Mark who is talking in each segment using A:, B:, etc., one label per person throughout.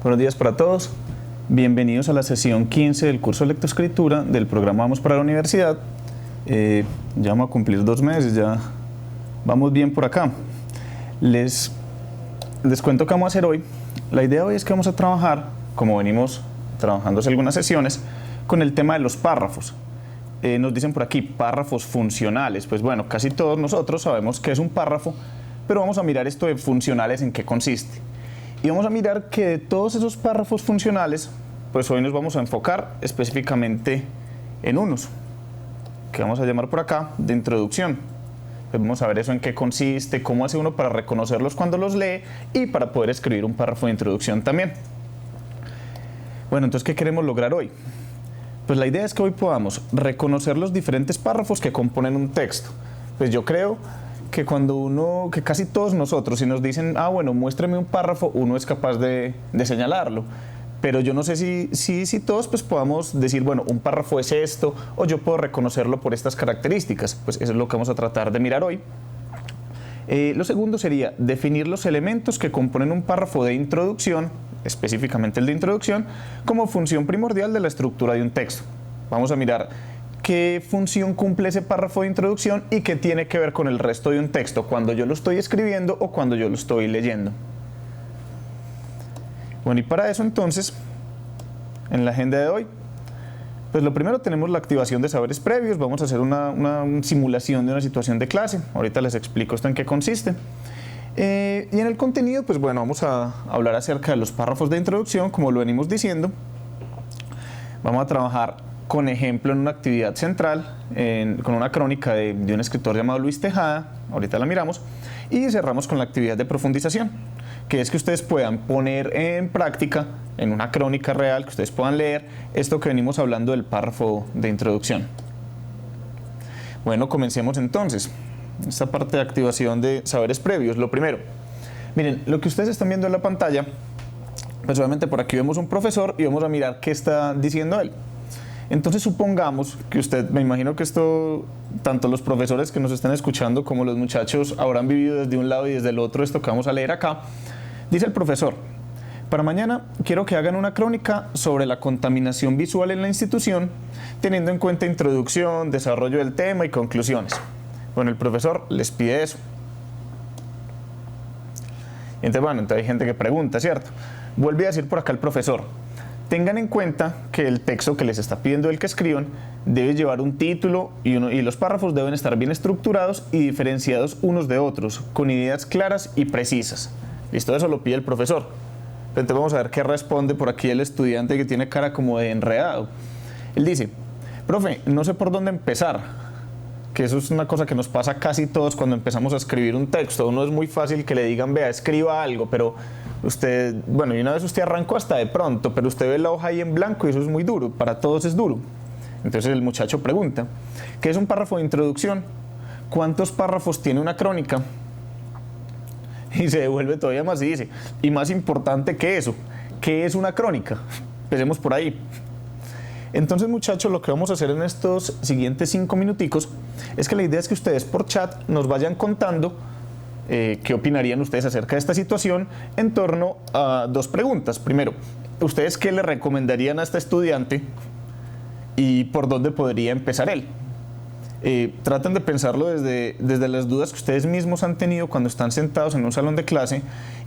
A: Buenos días para todos. Bienvenidos a la sesión 15 del curso de lectoescritura del programa Vamos para la Universidad. Ya vamos a cumplir 2 meses, ya vamos bien por acá. Les cuento qué vamos a hacer hoy. La idea hoy es que vamos a trabajar, como venimos trabajando hace algunas sesiones, con el tema de los párrafos. Nos dicen por aquí párrafos funcionales. Pues bueno, casi todos nosotros sabemos qué es un párrafo, pero vamos a mirar esto de funcionales en qué consiste. Y vamos a mirar que de todos esos párrafos funcionales, pues hoy nos vamos a enfocar específicamente en unos, que vamos a llamar por acá de introducción. Pues vamos a ver eso en qué consiste, cómo hace uno para reconocerlos cuando los lee y para poder escribir un párrafo de introducción también. Bueno, entonces, ¿qué queremos lograr hoy? Pues la idea es que hoy podamos reconocer los diferentes párrafos que componen un texto. Pues yo creo que que casi todos nosotros, si nos dicen, bueno, muéstrame un párrafo, uno es capaz de señalarlo. Pero yo no sé si todos pues podamos decir, bueno, un párrafo es esto, o yo puedo reconocerlo por estas características. Pues eso es lo que vamos a tratar de mirar hoy. Lo segundo sería definir los elementos que componen un párrafo de introducción, específicamente el de introducción, como función primordial de la estructura de un texto. Vamos a mirar qué función cumple ese párrafo de introducción y qué tiene que ver con el resto de un texto, cuando yo lo estoy escribiendo o cuando yo lo estoy leyendo. Bueno, y para eso entonces, en la agenda de hoy, pues lo primero tenemos la activación de saberes previos. Vamos a hacer una simulación de una situación de clase. Ahorita les explico esto en qué consiste. Y en el contenido, pues bueno, vamos a hablar acerca de los párrafos de introducción, como lo venimos diciendo. Vamos a trabajar con ejemplo en una actividad central, con una crónica de un escritor llamado Luis Tejada, ahorita la miramos, y cerramos con la actividad de profundización, que es que ustedes puedan poner en práctica, en una crónica real, que ustedes puedan leer esto que venimos hablando del párrafo de introducción. Bueno, comencemos entonces esta parte de activación de saberes previos. Lo primero, miren, lo que ustedes están viendo en la pantalla, pues obviamente por aquí vemos un profesor y vamos a mirar qué está diciendo él. Entonces supongamos que usted, me imagino que esto, tanto los profesores que nos están escuchando como los muchachos habrán vivido desde un lado y desde el otro esto que vamos a leer acá. Dice el profesor: para mañana quiero que hagan una crónica sobre la contaminación visual en la institución, teniendo en cuenta introducción, desarrollo del tema y conclusiones. Bueno, el profesor les pide eso. Entonces hay gente que pregunta, ¿cierto? Vuelve a decir por acá el profesor: tengan en cuenta que el texto que les está pidiendo el que escriban debe llevar un título y los párrafos deben estar bien estructurados y diferenciados unos de otros, con ideas claras y precisas. Listo, eso lo pide el profesor. Entonces vamos a ver qué responde por aquí el estudiante, que tiene cara como de enredado. Él dice: profe, no sé por dónde empezar. Que eso es una cosa que nos pasa casi todos cuando empezamos a escribir un texto. Uno es muy fácil que le digan, vea, escriba algo, pero usted, bueno, y una vez usted arrancó hasta de pronto, pero usted ve la hoja ahí en blanco y eso es muy duro, para todos es duro. Entonces el muchacho pregunta: ¿qué es un párrafo de introducción? ¿Cuántos párrafos tiene una crónica? Y se devuelve todavía más y dice: y más importante que eso, ¿qué es una crónica? Empecemos por ahí. Entonces, muchachos, lo que vamos a hacer en estos siguientes 5 minuticos es que la idea es que ustedes por chat nos vayan contando qué opinarían ustedes acerca de esta situación en torno a 2 preguntas. Primero, ¿ustedes qué le recomendarían a este estudiante y por dónde podría empezar él? Traten de pensarlo desde las dudas que ustedes mismos han tenido cuando están sentados en un salón de clase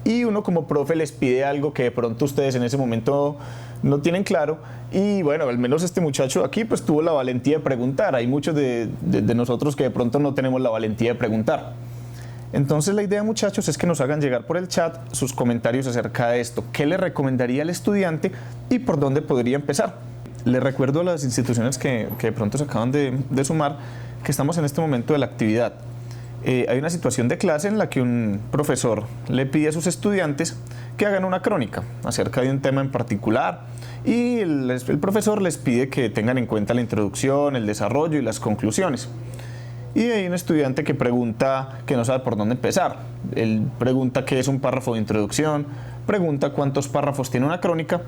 A: y uno como profe les pide algo que de pronto ustedes en ese momento no tienen claro, y bueno, al menos este muchacho aquí pues tuvo la valentía de preguntar. Hay muchos de nosotros que de pronto no tenemos la valentía de preguntar. Entonces la idea, muchachos, es que nos hagan llegar por el chat sus comentarios acerca de esto. ¿Qué le recomendaría al estudiante y por dónde podría empezar? Les recuerdo a las instituciones que de pronto se acaban de sumar que estamos en este momento de la actividad. Hay una situación de clase en la que un profesor le pide a sus estudiantes que hagan una crónica acerca de un tema en particular y el profesor les pide que tengan en cuenta la introducción, el desarrollo y las conclusiones. Y hay un estudiante que pregunta, que no sabe por dónde empezar. Él pregunta qué es un párrafo de introducción, pregunta cuántos párrafos tiene una crónica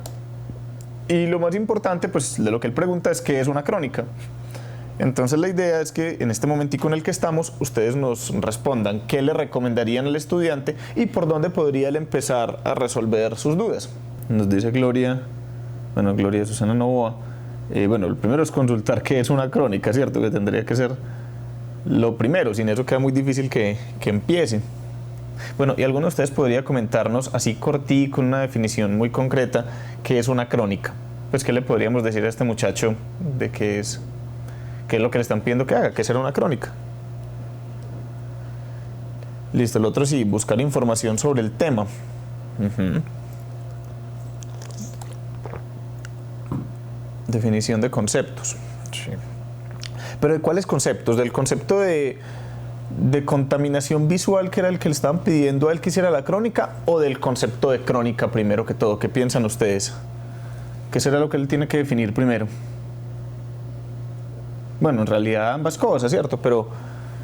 A: y lo más importante pues de lo que él pregunta es qué es una crónica. Entonces la idea es que en este momentico en el que estamos, ustedes nos respondan qué le recomendarían al estudiante y por dónde podría él empezar a resolver sus dudas. Nos dice Gloria, bueno, Gloria Susana Novoa. Bueno, lo primero es consultar qué es una crónica, ¿cierto? Que tendría que ser lo primero, sin eso queda muy difícil que empiece. Bueno, y alguno de ustedes podría comentarnos así cortico, una definición muy concreta, qué es una crónica. Pues, ¿qué le podríamos decir a este muchacho de qué es lo que le están pidiendo que haga? ¿Qué será una crónica? Listo, el otro sí, buscar información sobre el tema. Definición de conceptos. Sí. Pero ¿de cuáles conceptos? ¿Del concepto de contaminación visual, que era el que le estaban pidiendo a él que hiciera la crónica, o del concepto de crónica primero que todo? ¿Qué piensan ustedes? ¿Qué será lo que él tiene que definir primero? Bueno, en realidad ambas cosas, ¿cierto? Pero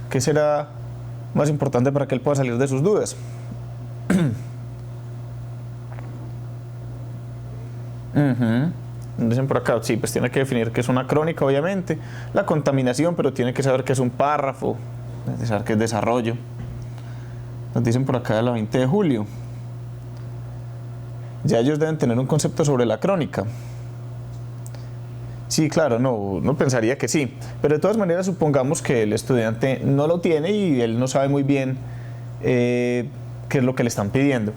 A: ¿qué será más importante para que él pueda salir de sus dudas? Dicen por acá, sí, pues tiene que definir qué es una crónica, obviamente, la contaminación, pero tiene que saber qué es un párrafo, saber qué es desarrollo. Nos dicen por acá de la 20 de julio. Ya ellos deben tener un concepto sobre la crónica. Sí, claro, no pensaría que sí, pero de todas maneras supongamos que el estudiante no lo tiene y él no sabe muy bien qué es lo que le están pidiendo.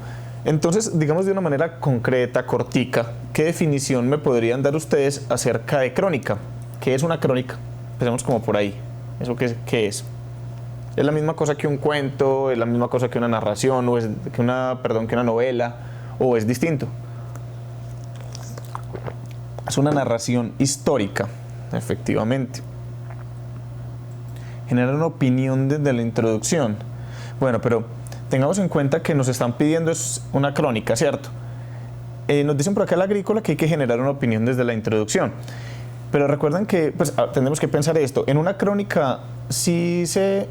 A: Entonces, digamos de una manera concreta, cortica, ¿qué definición me podrían dar ustedes acerca de crónica? ¿Qué es una crónica? Empecemos como por ahí. ¿Eso qué es? ¿Es la misma cosa que un cuento? ¿Es la misma cosa que una narración? ¿O es que una novela? ¿O es distinto? Es una narración histórica, efectivamente. Genera una opinión desde la introducción. Bueno, pero tengamos en cuenta que nos están pidiendo es una crónica, ¿cierto? Nos dicen por acá en la agrícola que hay que generar una opinión desde la introducción. Pero recuerden que pues, tenemos que pensar esto. En una crónica sí se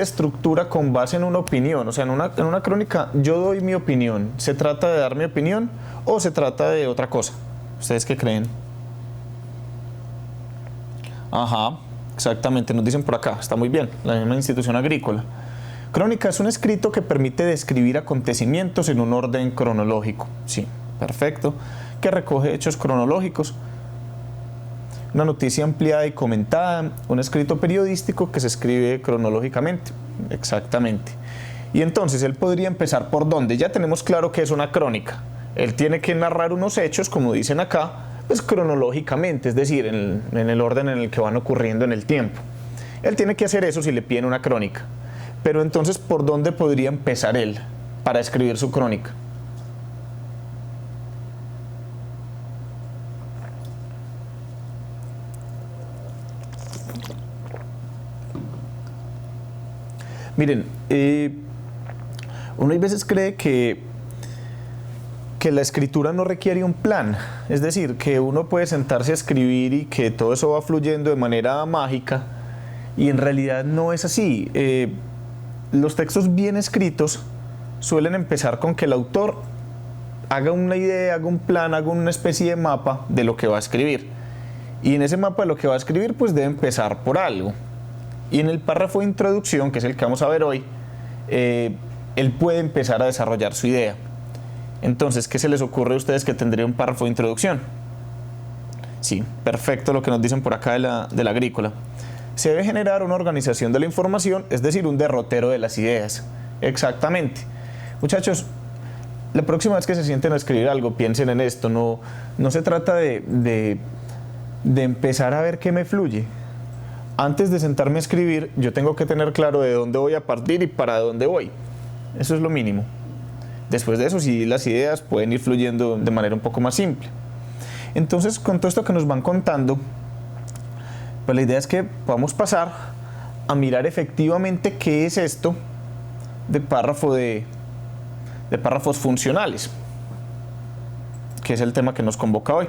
A: estructura con base en una opinión. O sea, en una crónica yo doy mi opinión. ¿Se trata de dar mi opinión o se trata de otra cosa? ¿Ustedes qué creen? Ajá, exactamente, nos dicen por acá, está muy bien, la misma institución agrícola. Crónica es un escrito que permite describir acontecimientos en un orden cronológico. Sí, perfecto. Que recoge hechos cronológicos. Una noticia ampliada y comentada, un escrito periodístico que se escribe cronológicamente. Exactamente. Y entonces él podría empezar por ¿dónde? Ya tenemos claro que es una crónica. Él tiene que narrar unos hechos, como dicen acá, pues cronológicamente, es decir, en el orden en el que van ocurriendo en el tiempo. Él tiene que hacer eso si le piden una crónica. Pero entonces, ¿por dónde podría empezar él para escribir su crónica? Miren, uno a veces cree que la escritura no requiere un plan, es decir, que uno puede sentarse a escribir y que todo eso va fluyendo de manera mágica, y en realidad no es así. Los textos bien escritos suelen empezar con que el autor haga una idea, haga un plan, haga una especie de mapa de lo que va a escribir, y en ese mapa de lo que va a escribir pues debe empezar por algo, y en el párrafo de introducción, que es el que vamos a ver hoy, él puede empezar a desarrollar su idea. Entonces, ¿qué se les ocurre a ustedes que tendría un párrafo de introducción? Sí, perfecto lo que nos dicen por acá de la agrícola. Se debe generar una organización de la información, es decir, un derrotero de las ideas. Exactamente. Muchachos, la próxima vez que se sienten a escribir algo, piensen en esto. No se trata de empezar a ver qué me fluye. Antes de sentarme a escribir, yo tengo que tener claro de dónde voy a partir y para dónde voy. Eso es lo mínimo. Después de eso, sí, las ideas pueden ir fluyendo de manera un poco más simple. Entonces, con todo esto que nos van contando, pues la idea es que podamos pasar a mirar efectivamente qué es esto de párrafos funcionales, que es el tema que nos convoca hoy.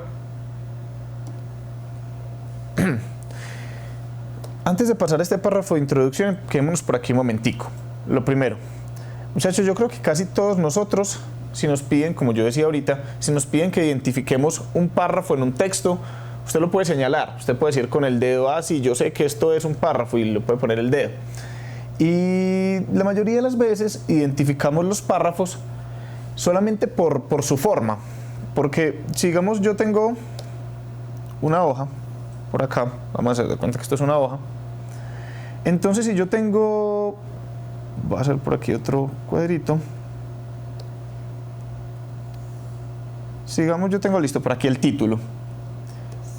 A: Antes de pasar a este párrafo de introducción, quedémonos por aquí un momentico. Lo primero, muchachos, yo creo que casi todos nosotros, si nos piden, como yo decía ahorita, si nos piden que identifiquemos un párrafo en un texto, usted lo puede señalar, usted puede decir con el dedo, sí, yo sé que esto es un párrafo, y le puede poner el dedo. Y la mayoría de las veces identificamos los párrafos solamente por su forma. Porque, sigamos, yo tengo una hoja por acá, vamos a hacer de cuenta que esto es una hoja. Entonces, si yo tengo, voy a hacer por aquí otro cuadrito. Sigamos, yo tengo listo por aquí el título.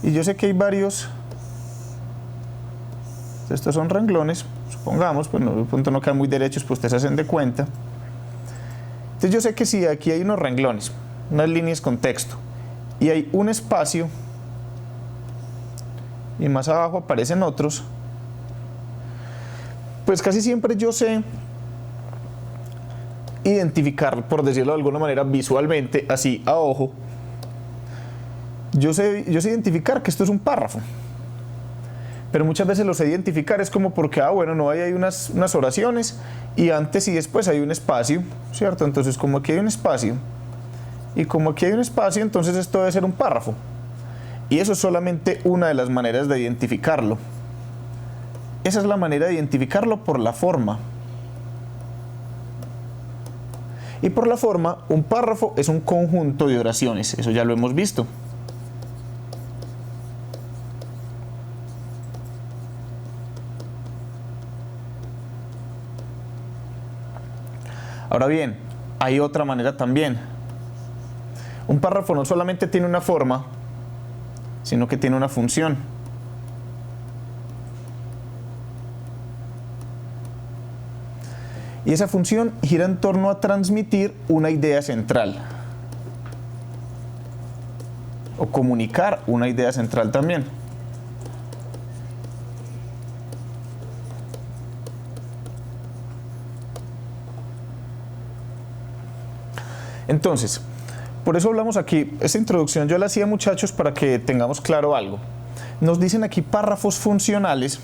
A: Y yo sé que hay varios, estos son renglones, supongamos, pues no, de pronto no quedan muy derechos, pues ustedes hacen de cuenta. Entonces yo sé que si aquí hay unos renglones, unas líneas con texto, y hay un espacio, y más abajo aparecen otros, pues casi siempre yo sé identificar, por decirlo de alguna manera, visualmente, así a ojo, yo sé identificar que esto es un párrafo. Pero muchas veces lo sé identificar, es como porque, bueno, no hay unas oraciones y antes y después hay un espacio, ¿cierto? Entonces, como aquí hay un espacio y como aquí hay un espacio, entonces esto debe ser un párrafo. Y eso es solamente una de las maneras de identificarlo. Esa es la manera de identificarlo por la forma. Y por la forma, un párrafo es un conjunto de oraciones, eso ya lo hemos visto. Ahora bien, hay otra manera también. Un párrafo no solamente tiene una forma, sino que tiene una función. Y esa función gira en torno a transmitir una idea central. O comunicar una idea central también. Entonces, por eso hablamos aquí, esta introducción yo la hacía, muchachos, para que tengamos claro algo. Nos dicen aquí párrafos funcionales,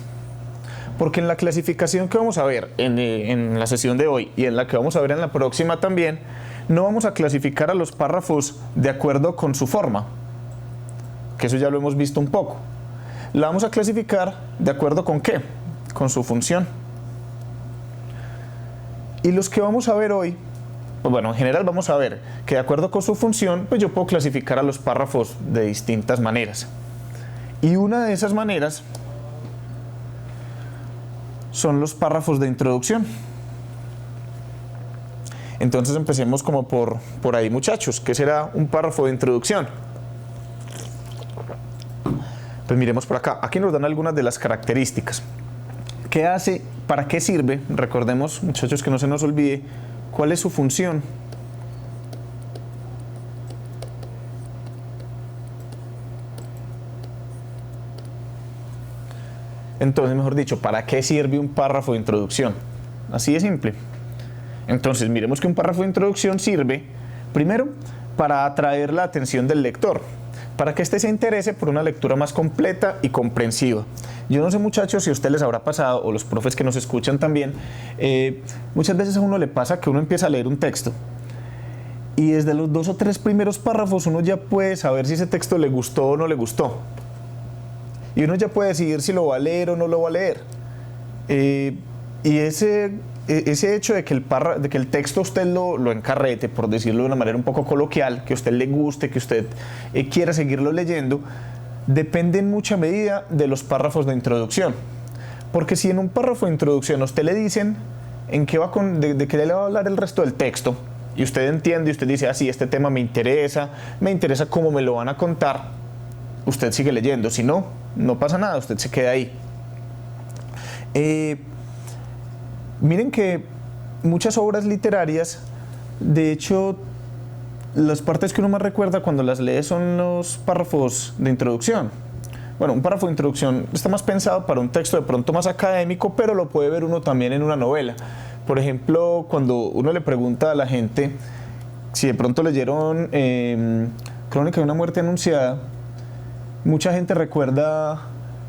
A: porque en la clasificación que vamos a ver en la sesión de hoy y en la que vamos a ver en la próxima también, no vamos a clasificar a los párrafos de acuerdo con su forma, que eso ya lo hemos visto un poco. La vamos a clasificar de acuerdo con ¿qué? Con su función. Y los que vamos a ver hoy, pues bueno, en general vamos a ver que de acuerdo con su función, pues yo puedo clasificar a los párrafos de distintas maneras. Y una de esas maneras son los párrafos de introducción. Entonces empecemos como por ahí, muchachos. ¿Qué será un párrafo de introducción? Pues miremos por acá. Aquí nos dan algunas de las características. ¿Qué hace? ¿Para qué sirve? Recordemos, muchachos, que no se nos olvide cuál es su función. Entonces, mejor dicho, ¿para qué sirve un párrafo de introducción? Así de simple. Entonces, miremos que un párrafo de introducción sirve, primero, para atraer la atención del lector, para que éste se interese por una lectura más completa y comprensiva. Yo no sé, muchachos, si a ustedes les habrá pasado, o los profes que nos escuchan también, muchas veces a uno le pasa que uno empieza a leer un texto y desde los 2 o 3 primeros párrafos uno ya puede saber si ese texto le gustó o no le gustó. Y uno ya puede decidir si lo va a leer o no lo va a leer. Y ese hecho de que el texto a usted lo encarrete, por decirlo de una manera un poco coloquial, que a usted le guste, que usted quiera seguirlo leyendo, depende en mucha medida de los párrafos de introducción. Porque si en un párrafo de introducción a usted le dicen de qué le va a hablar el resto del texto, y usted entiende y usted dice, sí, este tema me interesa cómo me lo van a contar, usted sigue leyendo. Si no, no pasa nada, usted se queda ahí. Miren que muchas obras literarias, de hecho, las partes que uno más recuerda cuando las lee son los párrafos de introducción. Bueno, un párrafo de introducción está más pensado para un texto de pronto más académico, pero lo puede ver uno también en una novela. Por ejemplo, cuando uno le pregunta a la gente si de pronto leyeron Crónica de una muerte anunciada, mucha gente recuerda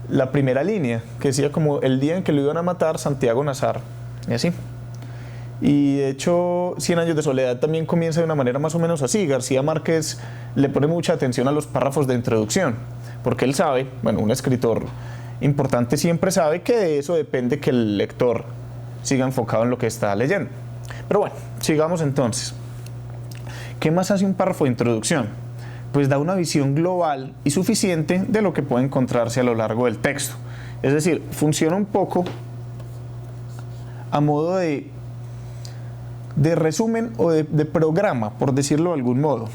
A: la primera línea, que decía como el día en que lo iban a matar Santiago Nazar, y así. Y de hecho, 100 años de soledad también comienza de una manera más o menos así. García Márquez le pone mucha atención a los párrafos de introducción, porque él sabe, bueno, un escritor importante siempre sabe que de eso depende que el lector siga enfocado en lo que está leyendo. Pero bueno, sigamos entonces. ¿Qué más hace un párrafo de introducción? Pues da una visión global y suficiente de lo que puede encontrarse a lo largo del texto. Es decir, funciona un poco a modo de resumen o de programa, por decirlo de algún modo.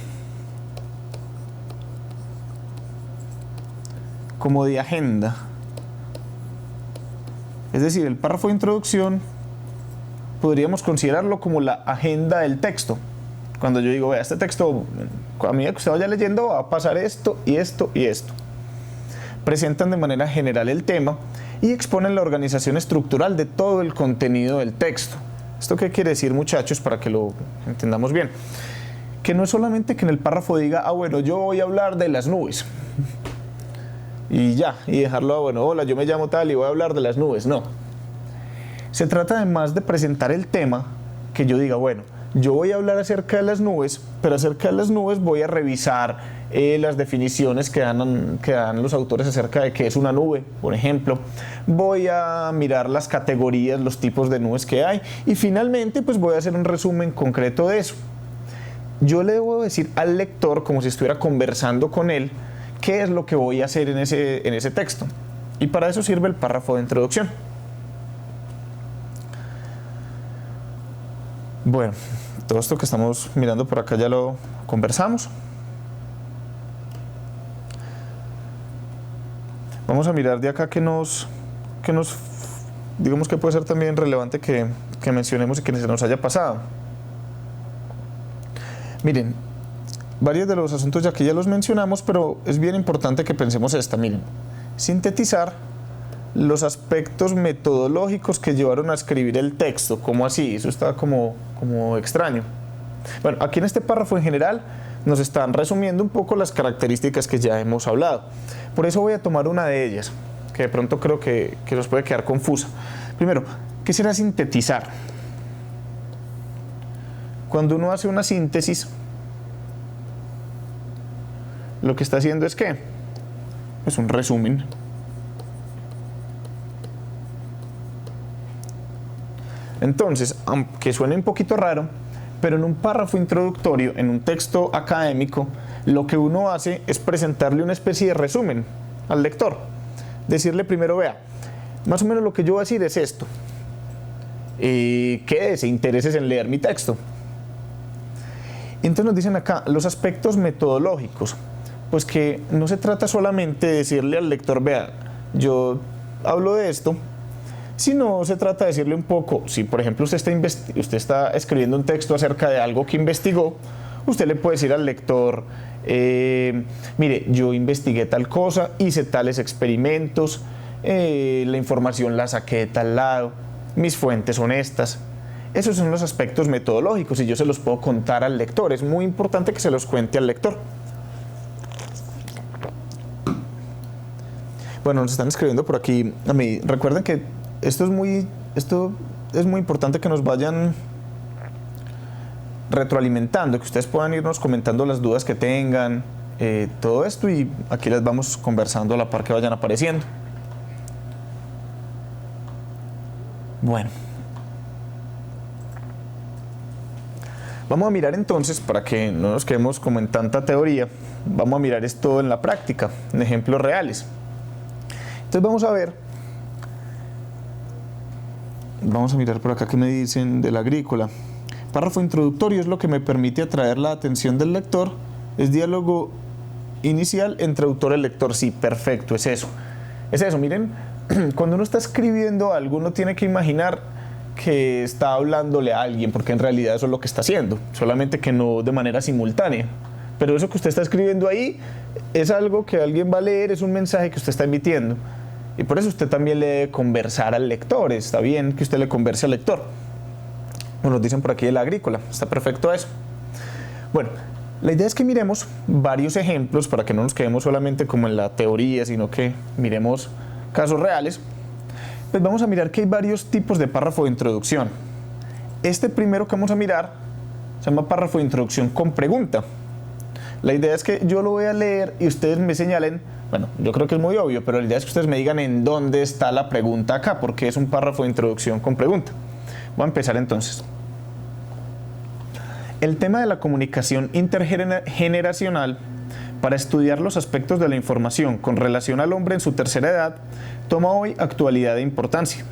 A: Como de agenda. Es decir, el párrafo de introducción podríamos considerarlo como la agenda del texto. Cuando yo digo, vea, este texto, a medida que usted vaya leyendo, va a pasar esto y esto y esto. Presentan de manera general el tema y exponen la organización estructural de todo el contenido del texto. ¿Esto qué quiere decir, muchachos, para que lo entendamos bien? Que no es solamente que en el párrafo diga, ah, bueno, yo voy a hablar de las nubes. Y ya, y dejarlo, bueno, hola, yo me llamo tal y voy a hablar de las nubes. No. Se trata además de presentar el tema, que yo diga, bueno, yo voy a hablar acerca de las nubes, pero acerca de las nubes voy a revisar las definiciones que dan los autores acerca de qué es una nube, por ejemplo. Voy a mirar las categorías, los tipos de nubes que hay y finalmente pues voy a hacer un resumen concreto de eso. Yo le debo decir al lector, como si estuviera conversando con él, qué es lo que voy a hacer en ese texto. Y para eso sirve el párrafo de introducción. Bueno, todo esto que estamos mirando por acá ya lo conversamos. Vamos a mirar de acá que digamos que puede ser también relevante que mencionemos y que se nos haya pasado. Miren, varios de los asuntos ya que ya los mencionamos, pero es bien importante que pensemos esta, miren. Sintetizar los aspectos metodológicos que llevaron a escribir el texto. ¿Cómo así? Eso está como extraño. Bueno, aquí en este párrafo en general nos están resumiendo un poco las características que ya hemos hablado. Por eso voy a tomar una de ellas, que de pronto creo que nos puede quedar confusa. Primero, ¿qué será sintetizar? Cuando uno hace una síntesis, lo que está haciendo es ¿qué? Es un resumen. Entonces, aunque suene un poquito raro, pero en un párrafo introductorio, en un texto académico, lo que uno hace es presentarle una especie de resumen al lector. Decirle primero, vea, más o menos lo que yo voy a decir es esto. Quédese, intereses en leer mi texto. Entonces nos dicen acá los aspectos metodológicos. Pues que no se trata solamente de decirle al lector, vea, yo hablo de esto, sino se trata de decirle un poco, si por ejemplo usted está escribiendo un texto acerca de algo que investigó, usted le puede decir al lector, mire, yo investigué tal cosa, hice tales experimentos, la información la saqué de tal lado, mis fuentes son estas. Esos son los aspectos metodológicos y yo se los puedo contar al lector. Es muy importante que se los cuente al lector. Bueno, nos están escribiendo por aquí a mí. Recuerden que esto es muy importante que nos vayan retroalimentando, que ustedes puedan irnos comentando las dudas que tengan, todo esto, y aquí las vamos conversando a la par que vayan apareciendo. Bueno, vamos a mirar entonces, para que no nos quedemos como en tanta teoría, vamos a mirar esto en la práctica, en ejemplos reales. Entonces vamos a mirar por acá qué me dicen del agrícola. Párrafo introductorio es lo que me permite atraer la atención del lector. Es diálogo inicial entre autor y lector. Sí, perfecto, es eso. Es eso, miren, cuando uno está escribiendo algo, uno tiene que imaginar que está hablándole a alguien, porque en realidad eso es lo que está haciendo, solamente que no de manera simultánea. Pero eso que usted está escribiendo ahí es algo que alguien va a leer, es un mensaje que usted está emitiendo. Y por eso usted también le debe conversar al lector. Está bien que usted le converse al lector. Nos dicen por aquí el agrícola. Está perfecto eso. Bueno, la idea es que miremos varios ejemplos para que no nos quedemos solamente como en la teoría, sino que miremos casos reales. Pues vamos a mirar que hay varios tipos de párrafo de introducción. Este primero que vamos a mirar se llama párrafo de introducción con pregunta. La idea es que yo lo voy a leer y ustedes me señalen, bueno, yo creo que es muy obvio, pero la idea es que ustedes me digan en dónde está la pregunta acá, porque es un párrafo de introducción con pregunta. Voy a empezar entonces. El tema de la comunicación intergeneracional para estudiar los aspectos de la información con relación al hombre en su tercera edad toma hoy actualidad e importancia.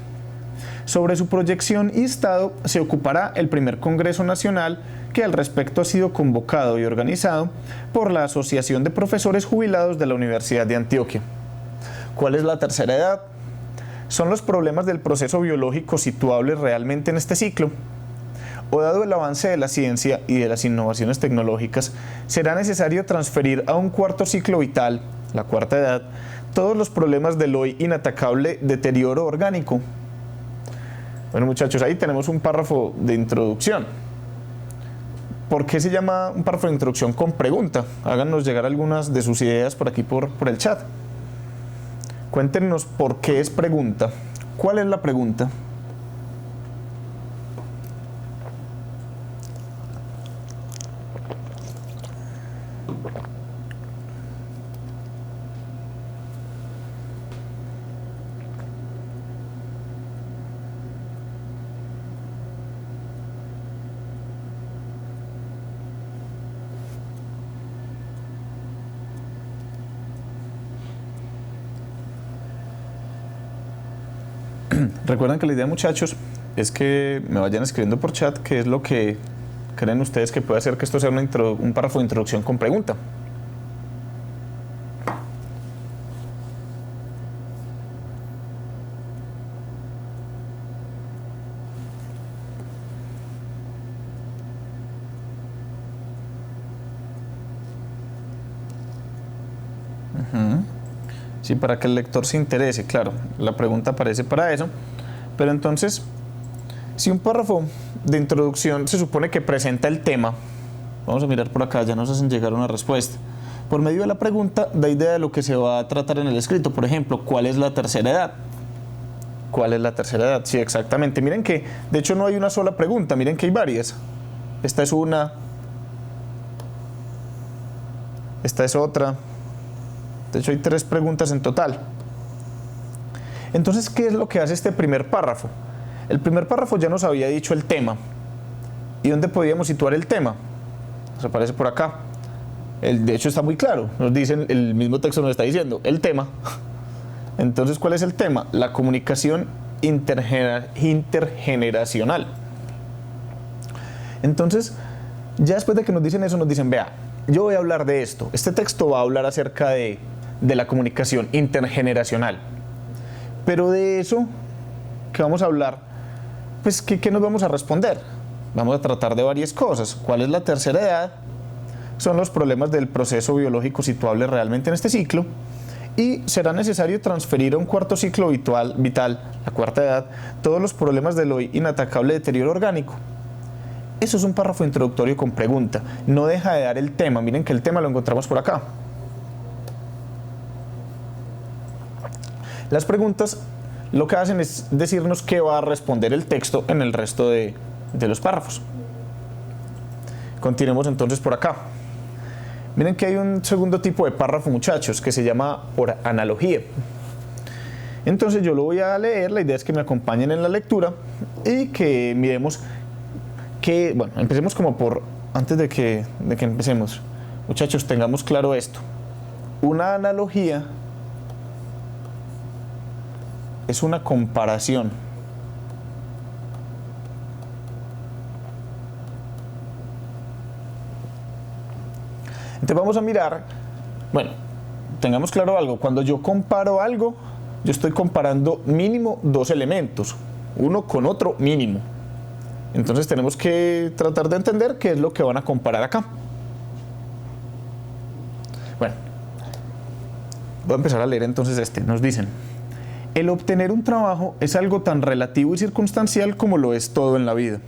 A: Sobre su proyección y estado se ocupará el primer Congreso Nacional que al respecto ha sido convocado y organizado por la Asociación de Profesores Jubilados de la Universidad de Antioquia. ¿Cuál es la tercera edad? ¿Son los problemas del proceso biológico situables realmente en este ciclo? ¿O dado el avance de la ciencia y de las innovaciones tecnológicas, será necesario transferir a un cuarto ciclo vital, la cuarta edad, todos los problemas del hoy inatacable deterioro orgánico? Bueno, muchachos, ahí tenemos un párrafo de introducción. ¿Por qué se llama un párrafo de introducción con pregunta? Háganos llegar algunas de sus ideas por aquí por el chat. Cuéntenos por qué es pregunta. ¿Cuál es la pregunta? Recuerden que la idea, muchachos, es que me vayan escribiendo por chat qué es lo que creen ustedes que puede hacer que esto sea un párrafo de introducción con pregunta. Sí, para que el lector se interese, claro, la pregunta aparece para eso. Pero entonces, si un párrafo de introducción se supone que presenta el tema, vamos a mirar por acá, ya nos hacen llegar una respuesta. Por medio de la pregunta da idea de lo que se va a tratar en el escrito. Por ejemplo, ¿cuál es la tercera edad? ¿Cuál es la tercera edad? Sí, exactamente. Miren que, de hecho, no hay una sola pregunta, miren que hay varias. Esta es una, esta es otra. De hecho, hay 3 preguntas en total. Entonces, ¿qué es lo que hace este primer párrafo? El primer párrafo ya nos había dicho el tema. ¿Y dónde podíamos situar el tema? Nos aparece por acá. De hecho, está muy claro. Nos dicen, el mismo texto nos está diciendo, el tema. Entonces, ¿cuál es el tema? La comunicación intergeneracional. Entonces, ya después de que nos dicen eso, nos dicen, vea, yo voy a hablar de esto. Este texto va a hablar acerca de la comunicación intergeneracional. Pero de eso que vamos a hablar, pues, ¿qué nos vamos a responder? Vamos a tratar de varias cosas. ¿Cuál es la tercera edad? Son los problemas del proceso biológico situable realmente en este ciclo. Y será necesario transferir a un cuarto ciclo vital, la cuarta edad, todos los problemas del hoy inatacable deterioro orgánico. Eso es un párrafo introductorio con pregunta. No deja de dar el tema. Miren que el tema lo encontramos por acá. Las preguntas lo que hacen es decirnos qué va a responder el texto en el resto de los párrafos. Continuemos entonces por acá. Miren que hay un segundo tipo de párrafo, muchachos, que se llama por analogía. Entonces yo lo voy a leer. La idea es que me acompañen en la lectura y que miremos que, bueno, empecemos como por, antes de que empecemos, muchachos, tengamos claro esto. Una analogía es una comparación. Entonces vamos a mirar, bueno, tengamos claro algo, cuando yo comparo algo, yo estoy comparando mínimo 2 elementos, uno con otro mínimo. Entonces tenemos que tratar de entender qué es lo que van a comparar acá. Bueno, voy a empezar a leer entonces nos dicen: el obtener un trabajo es algo tan relativo y circunstancial como lo es todo en la vida.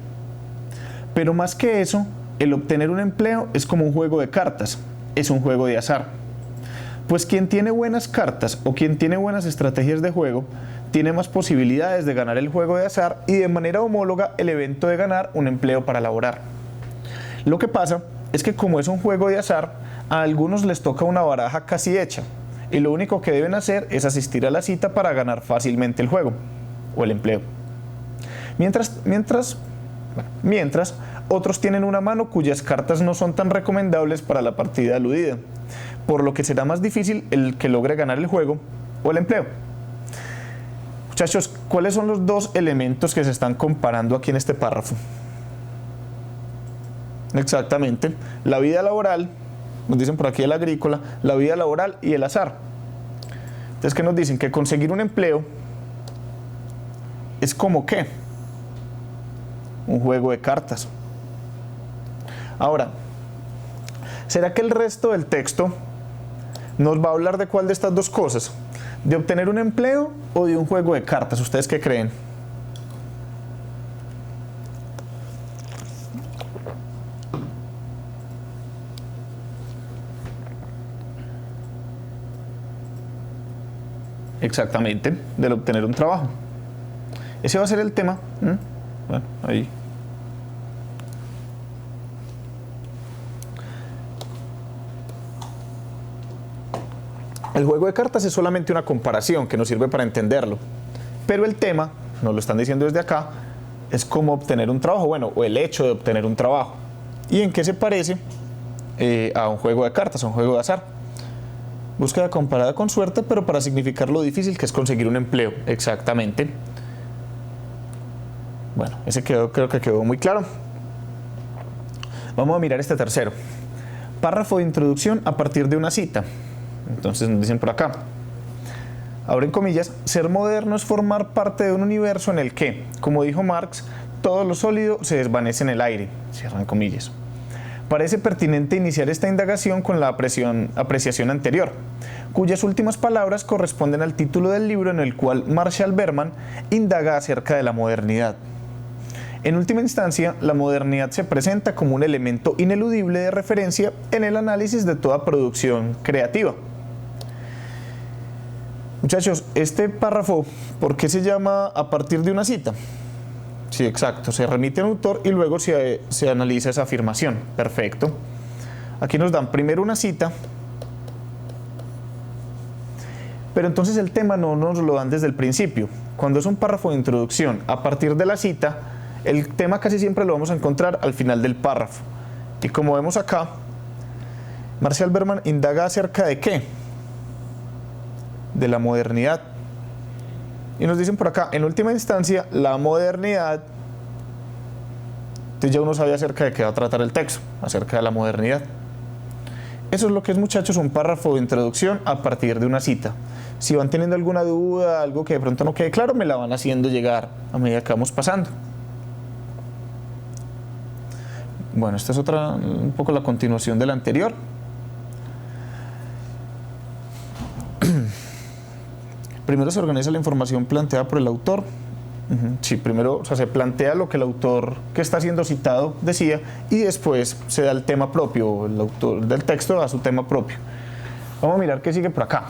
A: Pero más que eso, el obtener un empleo es como un juego de cartas, es un juego de azar. Pues quien tiene buenas cartas o quien tiene buenas estrategias de juego, tiene más posibilidades de ganar el juego de azar y de manera homóloga el evento de ganar un empleo para laborar. Lo que pasa es que como es un juego de azar, a algunos les toca una baraja casi hecha, y lo único que deben hacer es asistir a la cita para ganar fácilmente el juego o el empleo. Mientras Bueno, mientras, otros tienen una mano cuyas cartas no son tan recomendables para la partida aludida, por lo que será más difícil el que logre ganar el juego o el empleo. Muchachos, ¿cuáles son los dos elementos que se están comparando aquí en este párrafo? Exactamente, la vida laboral, nos dicen por aquí el agrícola, la vida laboral y el azar. Entonces, ¿qué nos dicen? Que conseguir un empleo es como ¿qué? Un juego de cartas. Ahora, ¿será que el resto del texto nos va a hablar de cuál de estas dos cosas? ¿De obtener un empleo o de un juego de cartas? ¿Ustedes qué creen? Exactamente, del obtener un trabajo. Ese va a ser el tema. Bueno, ahí. El juego de cartas es solamente una comparación que nos sirve para entenderlo. Pero el tema, nos lo están diciendo desde acá, es cómo obtener un trabajo, bueno, o el hecho de obtener un trabajo. ¿Y en qué se parece a un juego de cartas, a un juego de azar? Búsqueda comparada con suerte, pero para significar lo difícil que es conseguir un empleo. Exactamente. Bueno, ese creo que quedó muy claro. Vamos a mirar este tercero. Párrafo de introducción a partir de una cita. Entonces nos dicen por acá, abren comillas, ser moderno es formar parte de un universo en el que, como dijo Marx, todo lo sólido se desvanece en el aire. Cierran comillas. Parece pertinente iniciar esta indagación con la apreciación anterior, cuyas últimas palabras corresponden al título del libro en el cual Marshall Berman indaga acerca de la modernidad. En última instancia, la modernidad se presenta como un elemento ineludible de referencia en el análisis de toda producción creativa. Muchachos, este párrafo, ¿por qué se llama a partir de una cita? Sí, exacto, se remite a un autor y luego se analiza esa afirmación. Perfecto. Aquí nos dan primero una cita, pero entonces el tema no nos lo dan desde el principio. Cuando es un párrafo de introducción a partir de la cita, el tema casi siempre lo vamos a encontrar al final del párrafo. Y como vemos acá, Marshall Berman indaga acerca de ¿qué? De la modernidad. Y nos dicen por acá, en última instancia, la modernidad. Entonces ya uno sabe acerca de qué va a tratar el texto, acerca de la modernidad. Eso es lo que es, muchachos, un párrafo de introducción a partir de una cita. Si van teniendo alguna duda, algo que de pronto no quede claro, me la van haciendo llegar a medida que vamos pasando. Bueno, esta es un poco la continuación de la anterior. Primero se organiza la información planteada por el autor. Sí, primero, o sea, se plantea lo que el autor que está siendo citado decía y después se da el tema propio, el autor del texto da su tema propio. Vamos a mirar qué sigue por acá.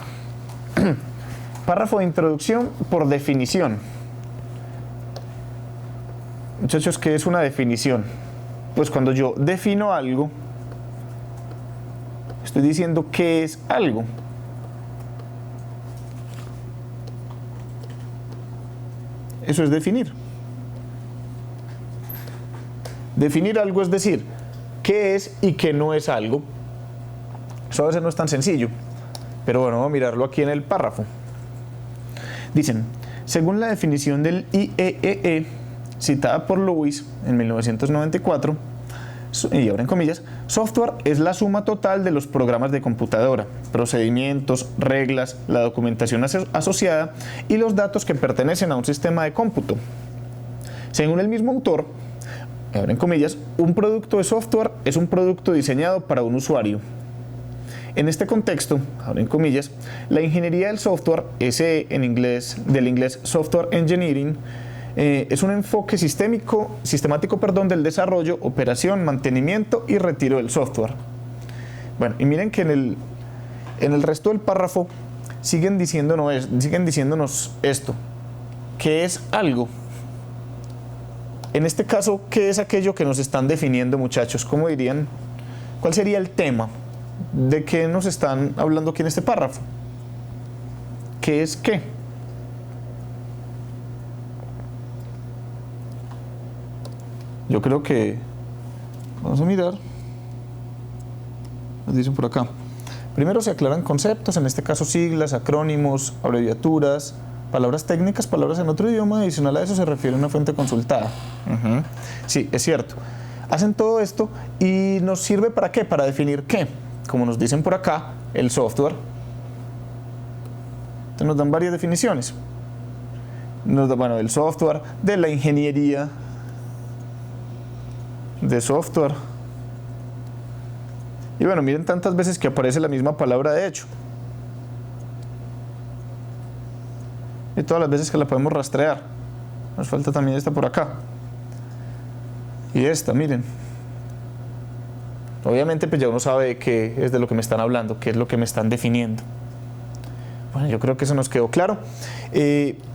A: Párrafo de introducción por definición. Muchachos, ¿qué es una definición? Pues cuando yo defino algo, estoy diciendo qué es algo. Eso es definir. Definir algo es decir qué es y qué no es algo. Eso a veces no es tan sencillo, pero bueno, vamos a mirarlo aquí en el párrafo. Dicen, según la definición del IEEE, citada por Lewis en 1994, y abren comillas, software es la suma total de los programas de computadora, procedimientos, reglas, la documentación asociada y los datos que pertenecen a un sistema de cómputo. Según el mismo autor, abren comillas, un producto de software es un producto diseñado para un usuario. En este contexto, abren comillas, la ingeniería del software, del inglés Software Engineering, es un enfoque sistemático del desarrollo, operación, mantenimiento y retiro del software. Bueno, y miren que en el resto del párrafo siguen diciéndonos esto, ¿qué es algo? En este caso, ¿qué es aquello que nos están definiendo, muchachos? ¿Cómo dirían? ¿Cuál sería el tema? ¿De qué nos están hablando aquí en este párrafo? ¿Qué es qué? Yo creo que, vamos a mirar, nos dicen por acá. Primero se aclaran conceptos, en este caso siglas, acrónimos, abreviaturas, palabras técnicas, palabras en otro idioma. Adicional a eso se refiere a una fuente consultada. Sí, es cierto. Hacen todo esto y nos sirve ¿para qué? Para definir qué. Como nos dicen por acá, el software. Entonces nos dan varias definiciones. Nos da, bueno, el software, de la ingeniería de software. Y bueno, miren tantas veces que aparece la misma palabra de hecho. Y todas las veces que la podemos rastrear. Nos falta también esta por acá. Y esta, miren. Obviamente pues ya uno sabe qué es de lo que me están hablando, qué es lo que me están definiendo. Bueno, yo creo que eso nos quedó claro.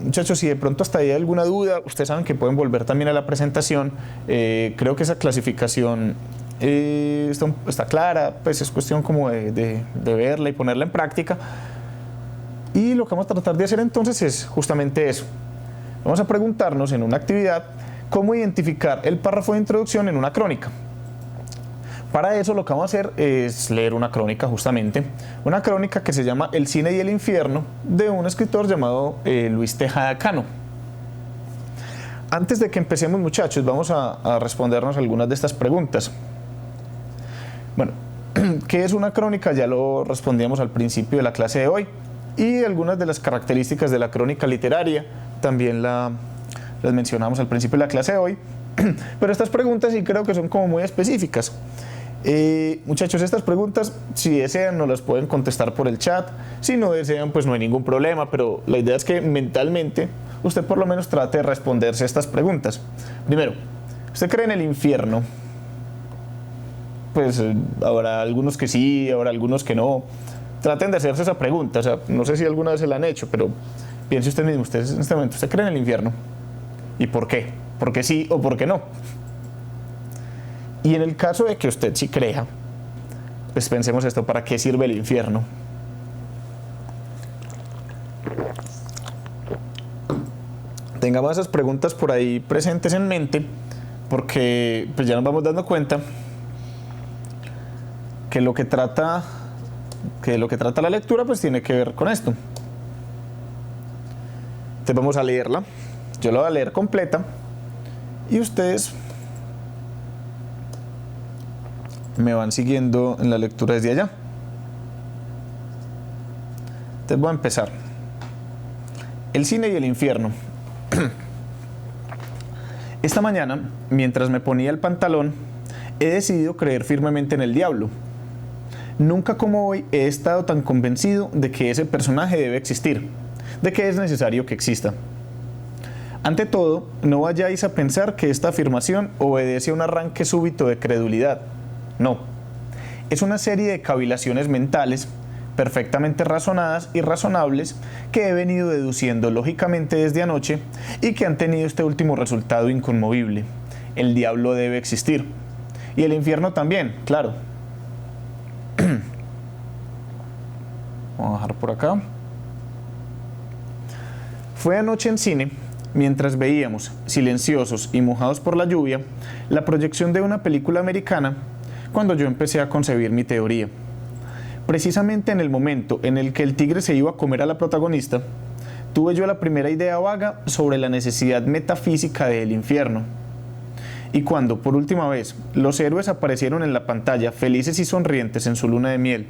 A: Muchachos, si de pronto hasta ahí hay alguna duda, ustedes saben que pueden volver también a la presentación. Creo que esa clasificación está clara, pues es cuestión como de verla y ponerla en práctica. Y lo que vamos a tratar de hacer entonces es justamente eso. Vamos a preguntarnos en una actividad cómo identificar el párrafo de introducción en una crónica. Para eso lo que vamos a hacer es leer una crónica justamente, una crónica que se llama El cine y el infierno, de un escritor llamado Luis Tejada Cano. Antes de que empecemos, muchachos, vamos a respondernos algunas de estas preguntas. Bueno, ¿qué es una crónica? Ya lo respondíamos al principio de la clase de hoy, y algunas de las características de la crónica literaria también las mencionamos al principio de la clase de hoy. Pero estas preguntas sí creo que son como muy específicas. Muchachos, estas preguntas, si desean, nos las pueden contestar por el chat. Si no desean, pues no hay ningún problema, pero la idea es que mentalmente usted por lo menos trate de responderse estas preguntas. Primero, ¿usted cree en el infierno? Pues habrá algunos que sí, habrá algunos que no. Traten de hacerse esa pregunta. O sea, no sé si alguna vez se la han hecho, pero piense usted mismo, usted en este momento, ¿usted cree en el infierno? ¿Y por qué? ¿Por qué sí o por qué no? Y en el caso de que usted sí crea, pues pensemos esto, ¿para qué sirve el infierno? Tengamos esas preguntas por ahí presentes en mente, porque pues ya nos vamos dando cuenta que lo que trata la lectura pues tiene que ver con esto. Entonces vamos a leerla. Yo la voy a leer completa y ustedes me van siguiendo en la lectura desde allá. Entonces voy a empezar. El cine y el infierno. Esta mañana, mientras me ponía el pantalón, he decidido creer firmemente en el diablo. Nunca como hoy he estado tan convencido de que ese personaje debe existir, de que es necesario que exista. Ante todo, no vayáis a pensar que esta afirmación obedece a un arranque súbito de credulidad. No, es una serie de cavilaciones mentales perfectamente razonadas y razonables que he venido deduciendo lógicamente desde anoche y que han tenido este último resultado inconmovible. El diablo debe existir. Y el infierno también, claro. Vamos a dejar por acá. Fue anoche en cine, mientras veíamos, silenciosos y mojados por la lluvia, la proyección de una película americana, cuando yo empecé a concebir mi teoría. Precisamente en el momento en el que el tigre se iba a comer a la protagonista, tuve yo la primera idea vaga sobre la necesidad metafísica del infierno. Y cuando, por última vez, los héroes aparecieron en la pantalla felices y sonrientes en su luna de miel,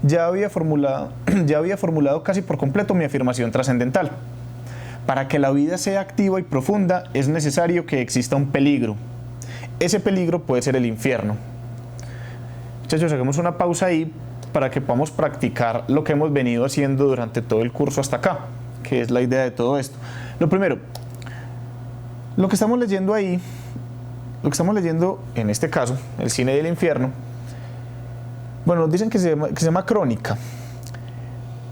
A: ya había formulado casi por completo mi afirmación trascendental. Para que la vida sea activa y profunda es necesario que exista un peligro. Ese peligro puede ser el infierno. Muchachos, hagamos una pausa ahí para que podamos practicar lo que hemos venido haciendo durante todo el curso hasta acá, que es la idea de todo esto. Lo primero, lo que estamos leyendo ahí, lo que estamos leyendo en este caso, el cine del infierno, bueno, nos dicen que se llama crónica,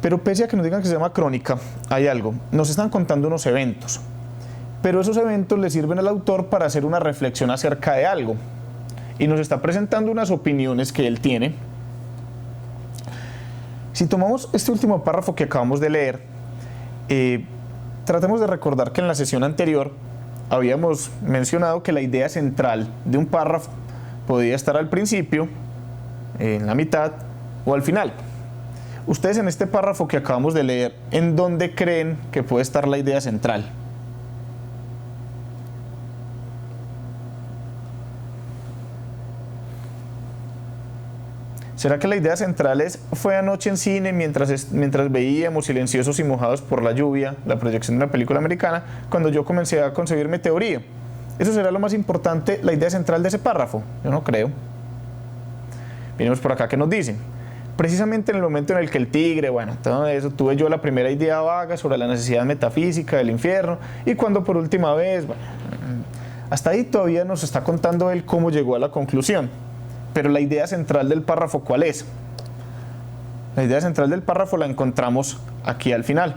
A: pero pese a que nos digan que se llama crónica, hay algo, nos están contando unos eventos, pero esos eventos le sirven al autor para hacer una reflexión acerca de algo, y nos está presentando unas opiniones que él tiene. Si tomamos este último párrafo que acabamos de leer, tratemos de recordar que en la sesión anterior habíamos mencionado que la idea central de un párrafo podía estar al principio, en la mitad o al final. Ustedes en este párrafo que acabamos de leer, ¿en dónde creen que puede estar la idea central? ¿Será que la idea central fue anoche en cine mientras veíamos silenciosos y mojados por la lluvia la proyección de una película americana cuando yo comencé a concebir mi teoría? ¿Eso será lo más importante, la idea central de ese párrafo? Yo no creo. Miremos por acá qué nos dicen. Precisamente en el momento en el que el tigre, bueno, todo eso, tuve yo la primera idea vaga sobre la necesidad metafísica del infierno, y cuando por última vez, bueno, hasta ahí todavía nos está contando él cómo llegó a la conclusión. Pero la idea central del párrafo, ¿cuál es? La idea central del párrafo la encontramos aquí al final.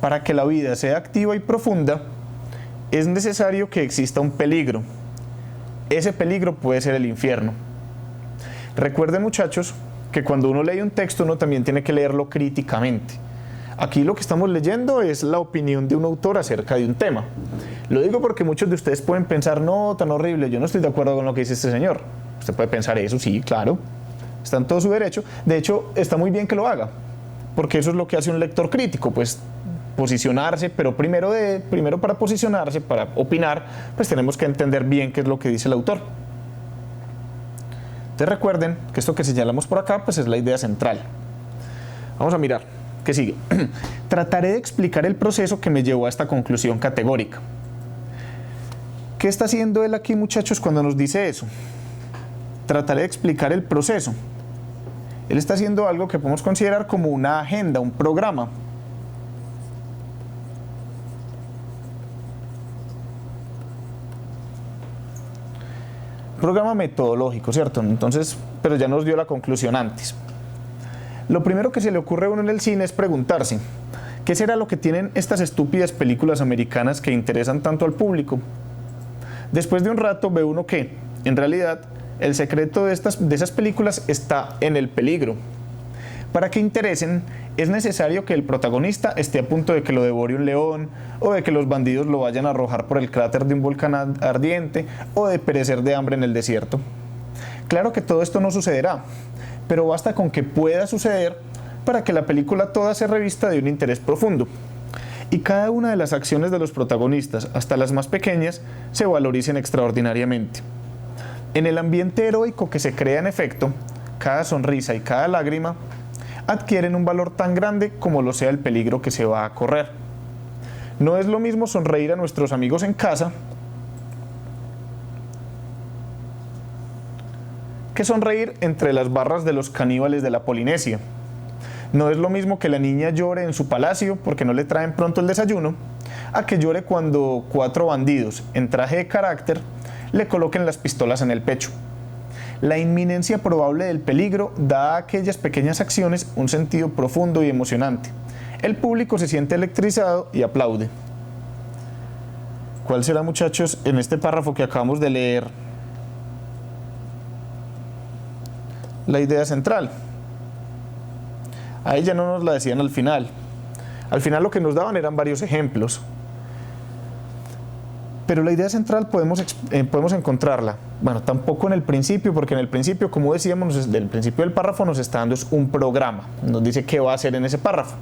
A: Para que la vida sea activa y profunda, es necesario que exista un peligro. Ese peligro puede ser el infierno. Recuerden, muchachos, que cuando uno lee un texto, uno también tiene que leerlo críticamente. Aquí lo que estamos leyendo es la opinión de un autor acerca de un tema. Lo digo porque muchos de ustedes pueden pensar, no, tan horrible, yo no estoy de acuerdo con lo que dice este señor. Usted puede pensar eso, sí, claro, está en todo su derecho. De hecho, está muy bien que lo haga, porque eso es lo que hace un lector crítico, pues posicionarse, pero primero para posicionarse, para opinar, pues tenemos que entender bien qué es lo que dice el autor. Entonces recuerden que esto que señalamos por acá, pues es la idea central. Vamos a mirar, ¿qué sigue? Trataré de explicar el proceso que me llevó a esta conclusión categórica. ¿Qué está haciendo él aquí, muchachos, cuando nos dice eso? Trataré de explicar el proceso. Él está haciendo algo que podemos considerar como una agenda, un programa. Programa metodológico, ¿cierto? Entonces, pero ya nos dio la conclusión antes. Lo primero que se le ocurre a uno en el cine es preguntarse, ¿qué será lo que tienen estas estúpidas películas americanas que interesan tanto al público? Después de un rato ve uno que, en realidad, el secreto de esas películas está en el peligro. Para que interesen, es necesario que el protagonista esté a punto de que lo devore un león, o de que los bandidos lo vayan a arrojar por el cráter de un volcán ardiente, o de perecer de hambre en el desierto. Claro que todo esto no sucederá, pero basta con que pueda suceder para que la película toda se revista de un interés profundo. Y cada una de las acciones de los protagonistas, hasta las más pequeñas, se valoricen extraordinariamente. En el ambiente heroico que se crea en efecto, cada sonrisa y cada lágrima adquieren un valor tan grande como lo sea el peligro que se va a correr. No es lo mismo sonreír a nuestros amigos en casa que sonreír entre las barras de los caníbales de la Polinesia. No es lo mismo que la niña llore en su palacio porque no le traen pronto el desayuno, a que llore cuando 4 bandidos en traje de carácter le coloquen las pistolas en el pecho. La inminencia probable del peligro da a aquellas pequeñas acciones un sentido profundo y emocionante. El público se siente electrizado y aplaude. ¿Cuál será, muchachos, en este párrafo que acabamos de leer, la idea central? A ella no nos la decían al final. Al final lo que nos daban eran varios ejemplos. Pero la idea central podemos encontrarla, bueno, tampoco en el principio, porque en el principio, como decíamos, desde el principio del párrafo nos está dando un programa, nos dice qué va a hacer en ese párrafo.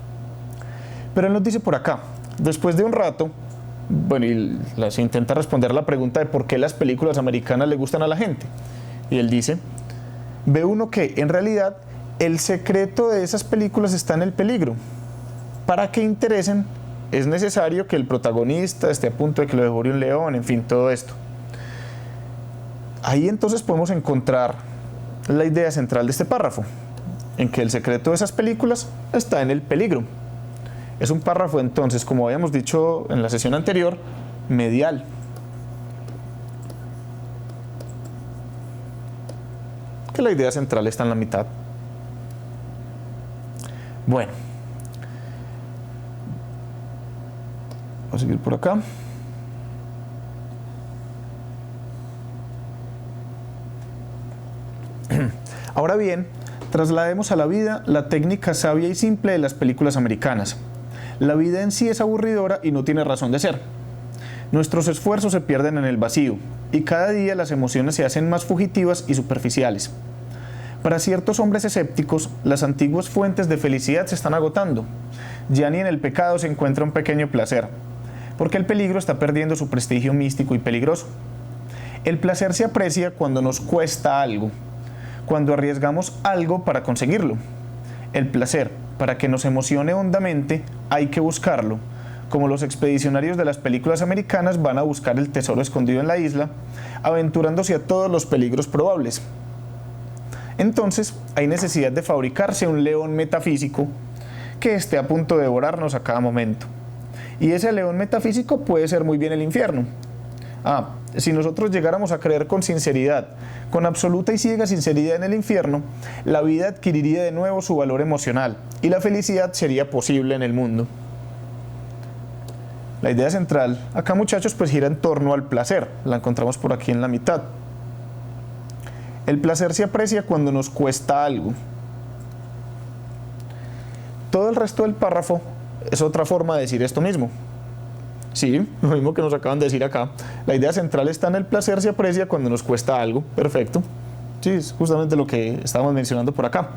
A: Pero él nos dice por acá, después de un rato, bueno, y se intenta responder la pregunta de por qué las películas americanas le gustan a la gente. Y él dice, ve uno que, en realidad, el secreto de esas películas está en el peligro. Para que interesen, es necesario que el protagonista esté a punto de que lo devore un león, en fin, todo esto. Ahí entonces podemos encontrar la idea central de este párrafo, en que el secreto de esas películas está en el peligro. Es un párrafo entonces, como habíamos dicho en la sesión anterior, medial. Que la idea central está en la mitad. Bueno. Vamos a seguir por acá. Ahora bien, traslademos a la vida la técnica sabia y simple de las películas americanas. La vida en sí es aburridora y no tiene razón de ser. Nuestros esfuerzos se pierden en el vacío y cada día las emociones se hacen más fugitivas y superficiales. Para ciertos hombres escépticos, las antiguas fuentes de felicidad se están agotando. Ya ni en el pecado se encuentra un pequeño placer, porque el peligro está perdiendo su prestigio místico y peligroso. El placer se aprecia cuando nos cuesta algo, cuando arriesgamos algo para conseguirlo. El placer, para que nos emocione hondamente, hay que buscarlo, como los expedicionarios de las películas americanas van a buscar el tesoro escondido en la isla, aventurándose a todos los peligros probables. Entonces, hay necesidad de fabricarse un león metafísico que esté a punto de devorarnos a cada momento. Y ese león metafísico puede ser muy bien el infierno. Si nosotros llegáramos a creer con sinceridad, con absoluta y ciega sinceridad en el infierno, la vida adquiriría de nuevo su valor emocional y la felicidad sería posible en el mundo. La idea central acá, muchachos, pues gira en torno al placer. La encontramos por aquí en la mitad. El placer se aprecia cuando nos cuesta algo. Todo el resto del párrafo es otra forma de decir esto mismo. Sí, lo mismo que nos acaban de decir acá. La idea central está en el placer se aprecia cuando nos cuesta algo. Perfecto. Sí, es justamente lo que estábamos mencionando por acá.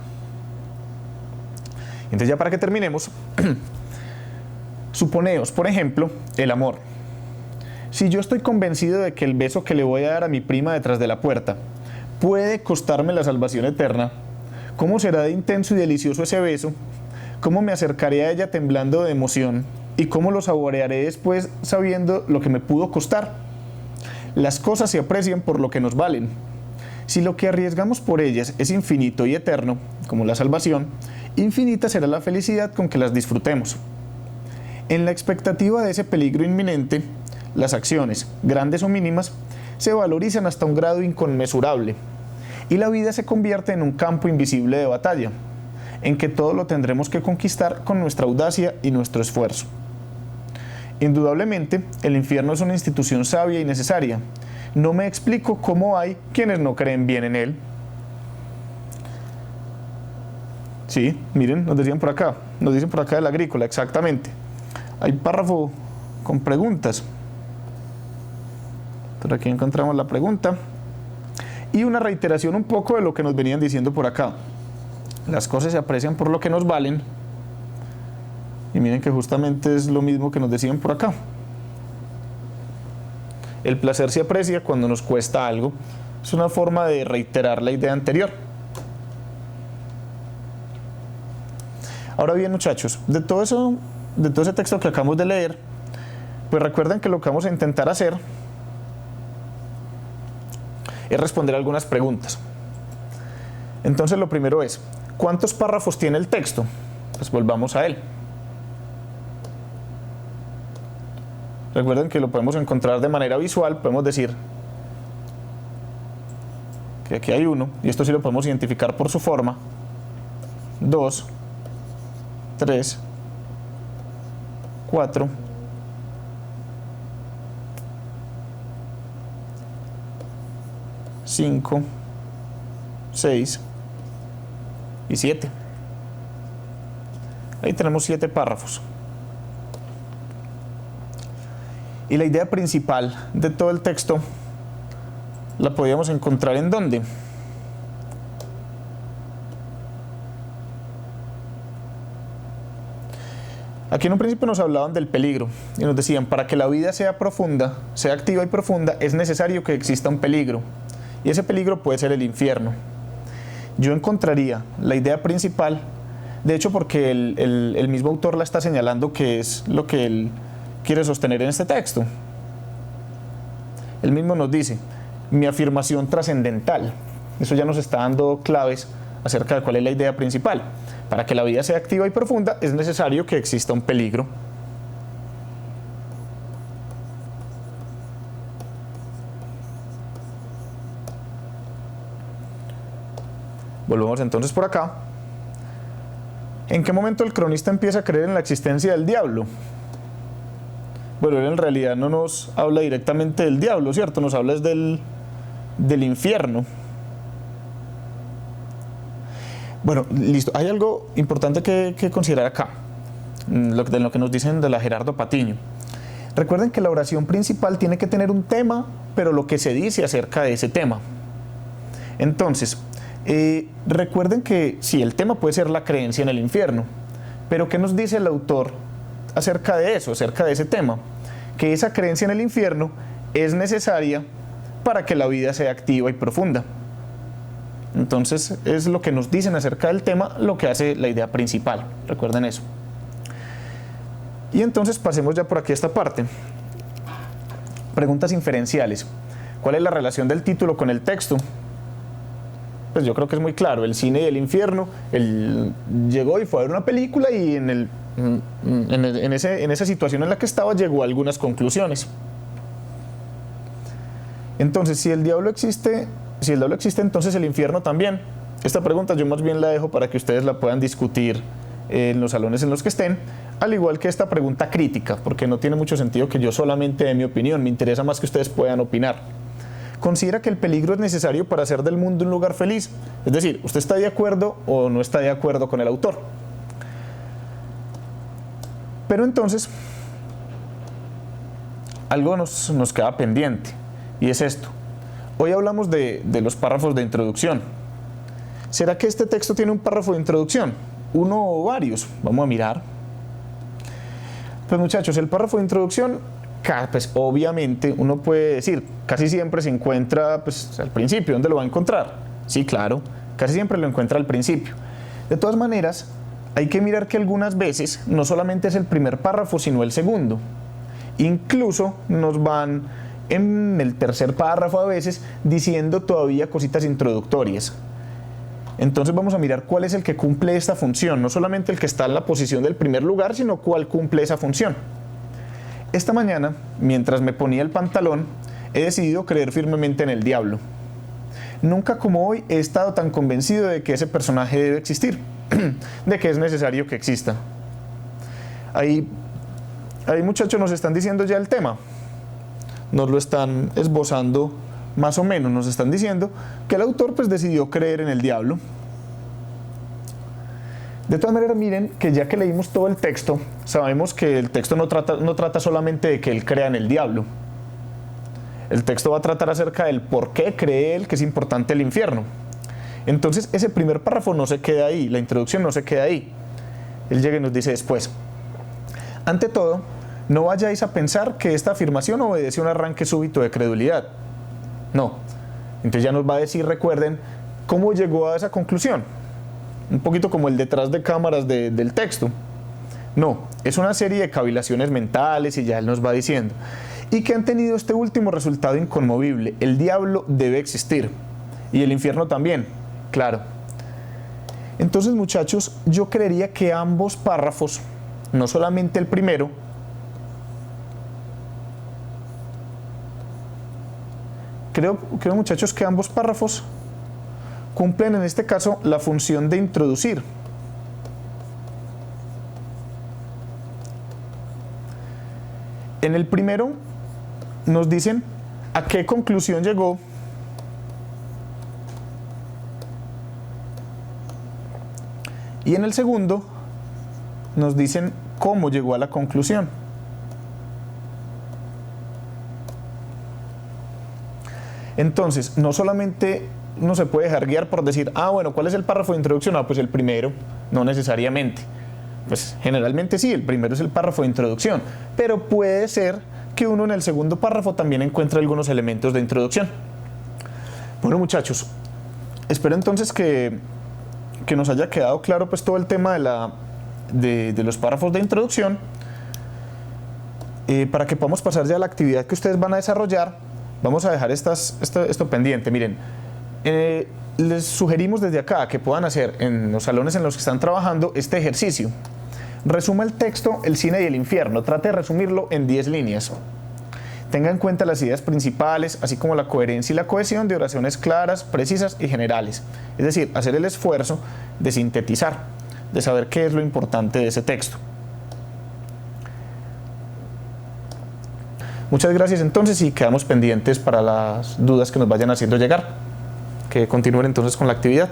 A: Entonces, ya para que terminemos, suponeos, por ejemplo, el amor. Si yo estoy convencido de que el beso que le voy a dar a mi prima detrás de la puerta puede costarme la salvación eterna, ¿cómo será de intenso y delicioso ese beso? ¿Cómo me acercaré a ella temblando de emoción? ¿Y cómo lo saborearé después sabiendo lo que me pudo costar? Las cosas se aprecian por lo que nos valen. Si lo que arriesgamos por ellas es infinito y eterno, como la salvación, infinita será la felicidad con que las disfrutemos. En la expectativa de ese peligro inminente, las acciones, grandes o mínimas, se valorizan hasta un grado inconmensurable, y la vida se convierte en un campo invisible de batalla, en que todo lo tendremos que conquistar con nuestra audacia y nuestro esfuerzo. Indudablemente, el infierno es una institución sabia y necesaria. No me explico cómo hay quienes no creen bien en él. Sí, miren, nos dicen por acá del agrícola, exactamente. Hay párrafo con preguntas. Por aquí encontramos la pregunta. Y una reiteración un poco de lo que nos venían diciendo por acá. Las cosas se aprecian por lo que nos valen. Y miren que justamente es lo mismo que nos decían por acá. El placer se aprecia cuando nos cuesta algo. Es una forma de reiterar la idea anterior. Ahora bien, muchachos, de todo ese texto que acabamos de leer, pues recuerden que lo que vamos a intentar hacer es responder algunas preguntas. Entonces, lo primero es, ¿cuántos párrafos tiene el texto? Pues volvamos a él. Recuerden que lo podemos encontrar de manera visual. Podemos decir que aquí hay uno, y esto sí lo podemos identificar por su forma. 2, 3, 4, 5, 6 y 7. Ahí tenemos 7 párrafos. Y la idea principal de todo el texto la podíamos encontrar ¿en dónde? Aquí en un principio nos hablaban del peligro y nos decían, para que la vida sea profunda, sea activa y profunda, es necesario que exista un peligro, y ese peligro puede ser el infierno. Yo encontraría la idea principal, de hecho porque el mismo autor la está señalando, que es lo que él quiere sostener en este texto. Él mismo nos dice, mi afirmación trascendental. Eso ya nos está dando claves acerca de cuál es la idea principal. Para que la vida sea activa y profunda es necesario que exista un peligro. Volvemos entonces por acá. ¿En qué momento el cronista empieza a creer en la existencia del diablo? Bueno, él en realidad no nos habla directamente del diablo, ¿cierto? Nos habla del infierno. Bueno, listo. Hay algo importante que considerar acá, de lo que nos dicen de la Gerardo Patiño. Recuerden que la oración principal tiene que tener un tema, pero lo que se dice acerca de ese tema. Entonces, recuerden que sí, el tema puede ser la creencia en el infierno, pero ¿qué nos dice el autor acerca de eso, acerca de ese tema? Que esa creencia en el infierno es necesaria para que la vida sea activa y profunda. Entonces, es lo que nos dicen acerca del tema, lo que hace la idea principal. Recuerden eso. Y entonces pasemos ya por aquí a esta parte. Preguntas inferenciales. ¿Cuál es la relación del título con el texto? Pues yo creo que es muy claro. El cine y el infierno. Él llegó y fue a ver una película y en esa situación en la que estaba llegó a algunas conclusiones. Entonces, si el diablo existe, entonces el infierno también. Esta pregunta yo más bien la dejo para que ustedes la puedan discutir en los salones en los que estén, al igual que esta pregunta crítica, porque no tiene mucho sentido que yo solamente dé mi opinión, me interesa más que ustedes puedan opinar. ¿Considera que el peligro es necesario para hacer del mundo un lugar feliz? Es decir, ¿usted está de acuerdo o no está de acuerdo con el autor? Pero entonces, algo nos queda pendiente, y es esto. Hoy hablamos de los párrafos de introducción. ¿Será que este texto tiene un párrafo de introducción? ¿Uno o varios? Vamos a mirar. Pues muchachos, el párrafo de introducción, pues obviamente uno puede decir, casi siempre se encuentra pues, al principio. ¿Dónde lo va a encontrar? Sí, claro, casi siempre lo encuentra al principio. De todas maneras, hay que mirar que algunas veces no solamente es el primer párrafo, sino el segundo. Incluso nos van en el tercer párrafo a veces diciendo todavía cositas introductorias. Entonces vamos a mirar cuál es el que cumple esta función, no solamente el que está en la posición del primer lugar, sino cuál cumple esa función. Esta mañana, mientras me ponía el pantalón, he decidido creer firmemente en el diablo. Nunca como hoy he estado tan convencido de que ese personaje debe existir, de que es necesario que exista. Ahí muchachos nos están diciendo ya el tema, nos lo están esbozando más o menos, nos están diciendo que el autor pues decidió creer en el diablo. De todas maneras, miren que ya que leímos todo el texto, sabemos que el texto no trata solamente de que él crea en el diablo. El texto va a tratar acerca del por qué cree él que es importante el infierno. Entonces ese primer párrafo no se queda ahí, la introducción no se queda ahí. Él llega y nos dice después: ante todo, no vayáis a pensar que esta afirmación obedece a un arranque súbito de credulidad. No. Entonces ya nos va a decir, recuerden, cómo llegó a esa conclusión. Un poquito como el detrás de cámaras del texto. No, es una serie de cavilaciones mentales y ya él nos va diciendo. Y que han tenido este último resultado inconmovible. El diablo debe existir. Y el infierno también, claro. Entonces, muchachos, yo creería que ambos párrafos, no solamente el primero, creo muchachos que ambos párrafos cumplen en este caso la función de introducir. En el primero nos dicen a qué conclusión llegó y en el segundo nos dicen cómo llegó a la conclusión. Entonces, no solamente uno se puede dejar guiar por decir, bueno, ¿cuál es el párrafo de introducción? Pues el primero, no necesariamente. Pues generalmente sí, el primero es el párrafo de introducción, pero puede ser que uno en el segundo párrafo también encuentre algunos elementos de introducción. Bueno, muchachos, espero entonces que nos haya quedado claro pues todo el tema de los párrafos de introducción, para que podamos pasar ya a la actividad que ustedes van a desarrollar. Vamos a dejar esto pendiente. Miren, les sugerimos desde acá que puedan hacer en los salones en los que están trabajando este ejercicio. Resuma el texto El cine y el infierno. Trate de resumirlo en 10 líneas. Tenga en cuenta las ideas principales, así como la coherencia y la cohesión de oraciones claras, precisas y generales. Es decir, hacer el esfuerzo de sintetizar, de saber qué es lo importante de ese texto. Muchas gracias entonces y quedamos pendientes para las dudas que nos vayan haciendo llegar. Que continúen entonces con la actividad.